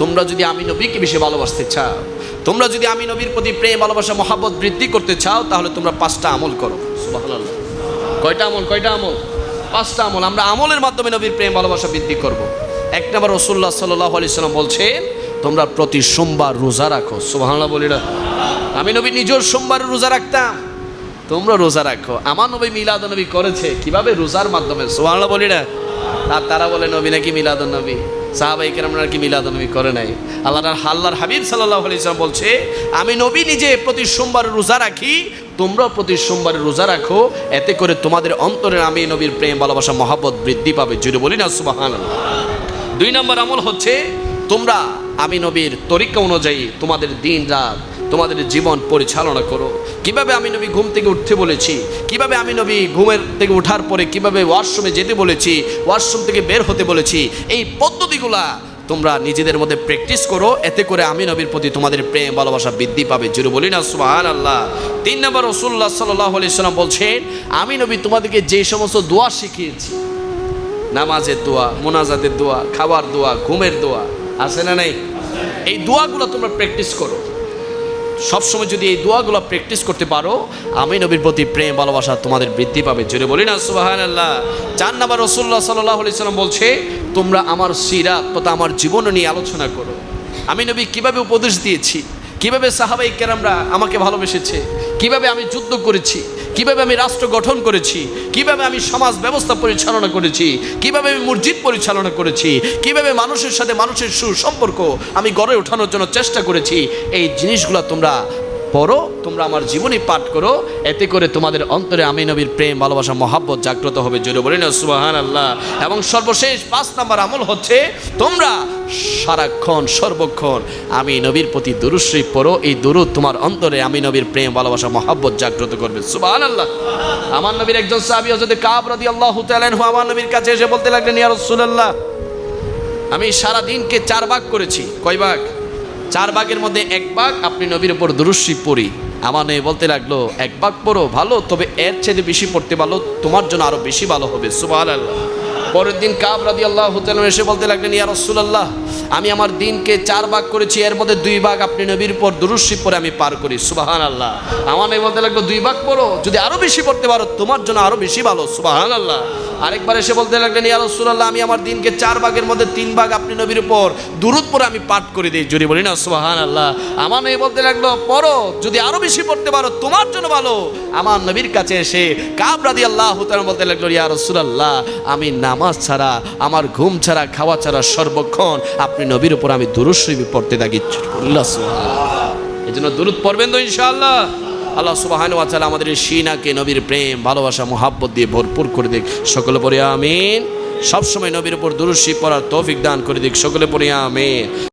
তোমরা যদি আমি নবীকে বেশি ভালোবাসতে চাও, তোমরা যদি আমি নবীর প্রতি প্রেম ভালোবাসা মহাব্বত বৃদ্ধি করতে চাও, তাহলে তোমরা 5টা আমল করো। সুবহানাল্লাহ। কয়টা আমল? 5টা আমল। আমরা আমলের মাধ্যমে নবীর প্রেম ভালোবাসা বৃদ্ধি করব। 1 নম্বর, রাসূলুল্লাহ সাল্লাল্লাহু আলাইহি সাল্লাম বলছেন তোমরা প্রতি সোমবার রোজা রাখো। সুবহানাল্লাহ বলি না? আমি নবী নিজের সোমবার রোজা রাখতাম, তোমরা রোজা রাখো। আমার নবী মিলাদুন নবী করেছে কিভাবে? রোজার মাধ্যমে। সুবহানাল্লাহ বলি না? আর তারা বলে নবী নাকি মিলাদুন নবী, সাহাবায়ে কেরামরা নাকি মিলাদুন নবী করে নাই। আল্লাহর হাবিব সাল্লাল্লাহু আলাইহি সাল্লাম বলছে আমি নবী নিজে প্রতি সোমবার রোজা রাখি, তোমরাও প্রতি সোমবারে রোজা রাখো, এতে করে তোমাদের অন্তরে আমি নবীর প্রেম ভালোবাসা মহব্বত বৃদ্ধি পাবে। জুড়ে বলি না সুবহানাল্লাহ। 2 নম্বর আমল হচ্ছে তোমরা আমি নবীর তরিকা অনুযায়ী তোমাদের দিন রাত তোমাদের জীবন পরিচালনা করো। কিভাবে আমি নবী ঘুম থেকে উঠতে বলেছি, কিভাবে আমি নবী ঘুমের থেকে ওঠার পরে কিভাবে ওয়াশরুমে যেতে বলেছি, ওয়াশরুম থেকে বের হতে বলেছি, এই পদ্ধতিগুলা তোমরা নিজেদের মধ্যে প্র্যাকটিস করো, এতে করে আমি নবীর প্রতি তোমাদের প্রেম ভালোবাসা বৃদ্ধি পাবে। জুড়ে বলি না সুবহানাল্লাহ। 3 নম্বর, রাসূলুল্লাহ সাল্লাল্লাহু আলাইহি সাল্লাম বলছেন আমি নবী তোমাদেরকে যে সমস্ত দোয়া শিখিয়েছি, নামাজের দোয়া, মোনাজাতের দোয়া, খাবার দোয়া, ঘুমের দোয়া, আছে না নাই? এই দোয়াগুলো তোমরা প্র্যাকটিস করো। সবসময় যদি এই দোয়াগুলো প্র্যাকটিস করতে পারো, আমি নবীর প্রতি প্রেম ভালোবাসা তোমাদের বৃদ্ধি পাবে। জোরে বলি না সুবহানাল্লাহ। 4 নম্বর, রাসূলুল্লাহ সাল্লাল্লাহু আলাইহি সাল্লাম বলছে তোমরা আমার সিরাত তথা আমার জীবন নিয়ে আলোচনা করো। আমি নবী কিভাবে উপদেশ দিয়েছি, কিভাবে সাহাবায়ে কেরামরা আমাকে ভালোবেসেছে, কিভাবে আমি যুদ্ধ করেছি, কিভাবে আমি রাষ্ট্র গঠন করেছি, কিভাবে আমি সমাজ ব্যবস্থা পরিচালনা করেছি, কিভাবে আমি মসজিদ পরিচালনা করেছি, কিভাবে মানুষের সাথে মানুষের সুসম্পর্ক আমি গড়ে ওঠানোর জন্য চেষ্টা করেছি। এই জিনিসগুলো তোমরা পড়ো, তোমরা আমার জীবনী পাঠ করো, এতে করে তোমাদের অন্তরে আমি নবীর প্রেম ভালোবাসা মহাব্বত জাগ্রত হবে। জোরে বলি না সুবহানাল্লাহ। এবং সর্বশেষ 5 নম্বর আমল হচ্ছে তোমরা সারাক্ষণ সর্বক্ষণ আমি নবীর প্রতি দুরূদ শরীফ পড়ো। এই দুরূদ তোমার অন্তরে আমি নবীর প্রেম ভালোবাসা মহাব্বত জাগ্রত করবে। সুবহানাল্লাহ। আমার নবীর একজন সাহাবী হযরত কাব রাদিয়াল্লাহু তাআলা আনহু আমার নবীর কাছে এসে বলতে লাগলেন ইয়া রাসূলুল্লাহ আমি সারা দিনকে 4 ভাগ করেছি। কয় ভাগ? 4 ভাগের মধ্যে 1 ভাগ আপনি নবীর উপর দুরূদ শরীফ পড়ি। আমার নবী বলতে লাগলো 1 ভাগ পড়ো ভালো, তবে এর চেয়ে বেশি পড়তে ভালো, তোমার জন্য আরো বেশি ভালো হবে। সুবহানাল্লাহ। পরের দিন কাব রাদিয়াল্লাহু তাআলা এসে বলতে লাগলেন ইয়া রাসূলুল্লাহ আমি আমার দিনকে 4 ভাগ করেছি, এর মধ্যে 2 ভাগ আপনি নবীর উপর দুরূদ শরীফ পড়ে আমি পার করি। সুবহানাল্লাহ। আমার নবী বলতে লাগলো 2 ভাগ পড়ো, যদি আরো বেশি পড়তে পারো তোমার জন্য আরো বেশি ভালো। সুবহানাল্লাহ। আরেকবার এসে বলতে লাগলেন ইয়া রাসূলুল্লাহ আমি আমার দিনকে 4 ভাগের মধ্যে 3 ভাগ আপনি নবীর উপর দুরূদ পড়ে আমি পাঠ করে দিই। জোরে বলি না সুবহানাল্লাহ। আমার নবী বলতে লাগলো পড়ো, যদি আরো বেশি পড়তে পারো তোমার জন্য ভালো। আমার নবীর কাছে এসে কাব রাদিয়াল্লাহু তাআলা বলতে লাগলো ইয়া রাসূলুল্লাহ আমি নামাজ ছাড়া, আমার ঘুম ছাড়া, খাওয়া ছাড়া সর্বক্ষণ আপনি নবীর উপর আমি দুরূদ শরীফ পড়তে থাকি। আল্লাহ সুবহানাল্লাহ। এজন্য দুরূদ পড়বেন তো ইনশাআল্লাহ। আল্লাহ সুবহানাহু ওয়া তাআলা আমাদের এই সিনাকে নবীর প্রেম ভালোবাসা মহব্বত দিয়ে ভরপুর করে দিক। সকলে পড়ি আমিন। সবসময় নবীর উপর দুরূদ শরীফ পড়ার তৌফিক দান করে দিক। সকলে পড়ি আমিন।